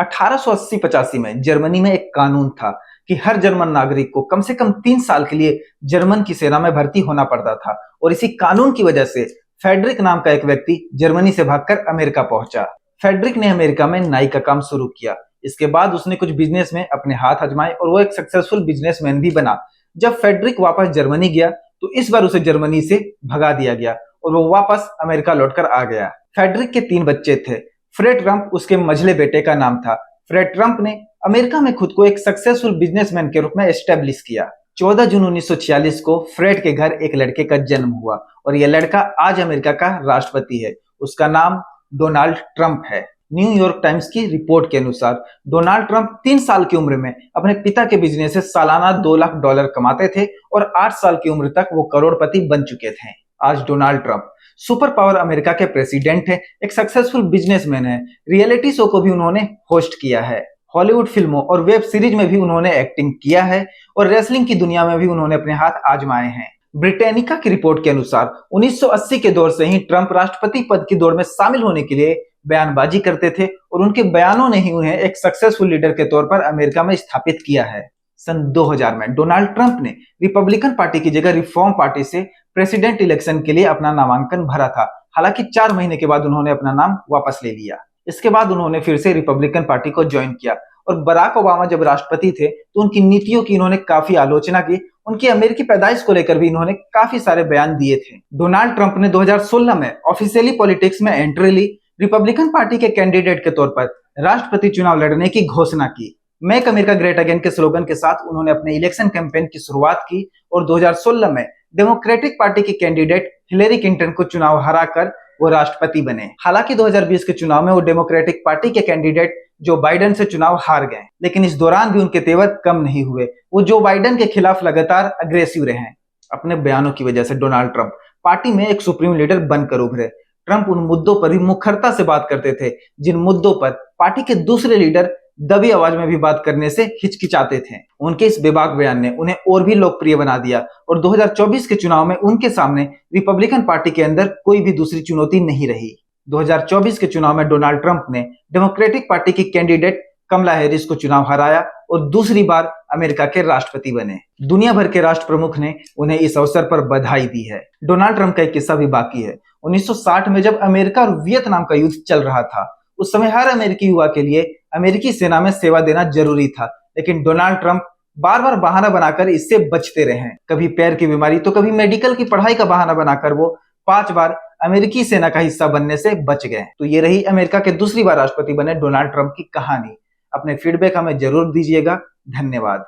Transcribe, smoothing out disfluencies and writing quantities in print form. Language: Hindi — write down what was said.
1880-85 में जर्मनी में एक कानून था कि हर जर्मन नागरिक को कम से कम 3 साल के लिए जर्मन की सेना में भर्ती होना पड़ता था। और इसी कानून की वजह से फेडरिक नाम का एक व्यक्ति जर्मनी से भागकर अमेरिका पहुंचा। फेडरिक ने अमेरिका में नाई का काम शुरू किया। इसके बाद उसने कुछ बिजनेस में अपने हाथ आजमाए और वो एक सक्सेसफुल बिजनेसमैन भी बना। जब फेडरिक वापस जर्मनी गया तो इस बार उसे जर्मनी से भगा दिया गया और वो वापस अमेरिका लौटकर आ गया। फेडरिक के 3 बच्चे थे। फ्रेड ट्रंप उसके मझले बेटे का नाम था। फ्रेड ट्रंप ने अमेरिका में खुद को एक सक्सेसफुल बिजनेसमैन के रूप में एस्टेब्लिश किया। 14 जून 1946 को फ्रेड के घर एक लड़के का जन्म हुआ और यह लड़का आज अमेरिका का राष्ट्रपति है। उसका नाम डोनाल्ड ट्रंप है। न्यूयॉर्क टाइम्स की रिपोर्ट के अनुसार डोनाल्ड ट्रंप 3 साल की उम्र में अपने पिता के बिजनेस से सालाना $2 लाख कमाते थे और 8 साल की उम्र तक वो करोड़पति बन चुके थे। आज Donald Trump super power America के प्रेसिडेंट है, एक सक्सेसफुल बिजनेसमैन है। रियलिटी शो को भी उन्होंने होस्ट किया है। हॉलीवुड फिल्मों और वेब सीरीज में भी उन्होंने एक्टिंग किया है और रेसलिंग की दुनिया में भी उन्होंने अपने हाथ आजमाए हैं। ब्रिटेनिका की रिपोर्ट के अनुसार 1980 के दौर से ही ट्रंप राष्ट्रपति पद की दौड़ में शामिल होने के लिए बयानबाजी करते थे और उनके बयानों ने ही उन्हें एक सक्सेसफुल लीडर के तौर पर अमेरिका में स्थापित किया है। सन 2000 में डोनाल्ड ट्रंप ने रिपब्लिकन पार्टी की जगह रिफॉर्म पार्टी से प्रेसिडेंट इलेक्शन के लिए अपना नामांकन भरा था। हालांकि 4 महीने के बाद उन्होंने अपना नाम वापस ले लिया। इसके बाद उन्होंने फिर से रिपब्लिकन पार्टी को ज्वाइन किया और बराक ओबामा जब राष्ट्रपति थे तो उनकी नीतियों की इन्होंने काफी आलोचना की। उनकी अमेरिकी पैदाइश को लेकर भी इन्होंने काफी सारे बयान दिए थे। डोनाल्ड ट्रंप ने 2016 में ऑफिशियली पॉलिटिक्स में एंट्री ली। रिपब्लिकन पार्टी के कैंडिडेट के तौर पर राष्ट्रपति चुनाव लड़ने की घोषणा की। मेक अमेरिका ग्रेट अगेन के स्लोगन के साथ उन्होंने अपने इलेक्शन कैंपेन की शुरुआत की और 2016 में डेमोक्रेटिक पार्टी की कैंडिडेट हिलेरी क्लिंटन को चुनाव हराकर वो राष्ट्रपति बने। हालांकि 2020 के चुनाव में वो डेमोक्रेटिक पार्टी के कैंडिडेट जो बाइडेन से चुनाव हार गए, लेकिन इस दौरान भी उनके तेवर कम नहीं हुए। वो जो बाइडेन के खिलाफ लगातार अग्रेसिव रहे। अपने बयानों की वजह से डोनाल्ड ट्रंप पार्टी में एक सुप्रीम लीडर बनकर उभरे। ट्रंप उन मुद्दों पर भी मुखरता से बात करते थे जिन मुद्दों पर पार्टी के दूसरे लीडर दबी आवाज में भी बात करने से हिचकिचाते थे। उनके इस बेबाक बयान ने उन्हें और भी लोकप्रिय बना दिया और 2024 के चुनाव में उनके सामने रिपब्लिकन पार्टी के अंदर कोई भी दूसरी चुनौती नहीं रही। 2024 के चुनाव में डोनाल्ड ट्रंप ने डेमोक्रेटिक पार्टी की कैंडिडेट कमला हैरिस को चुनाव हराया और दूसरी बार अमेरिका के राष्ट्रपति बने। दुनिया भर के राष्ट्र प्रमुख ने उन्हें इस अवसर पर बधाई दी है। डोनाल्ड ट्रंप का एक किस्सा भी बाकी है। 1960 में जब अमेरिका और वियतनाम का युद्ध चल रहा था, उस समय हर अमेरिकी युवा के लिए अमेरिकी सेना में सेवा देना जरूरी था, लेकिन डोनाल्ड ट्रंप बार बार बहाना बनाकर इससे बचते रहे। कभी पैर की बीमारी तो कभी मेडिकल की पढ़ाई का बहाना बनाकर वो 5 बार अमेरिकी सेना का हिस्सा बनने से बच गए। तो ये रही अमेरिका के दूसरी बार राष्ट्रपति बने डोनाल्ड ट्रंप की कहानी। अपने फीडबैक हमें जरूर दीजिएगा। धन्यवाद।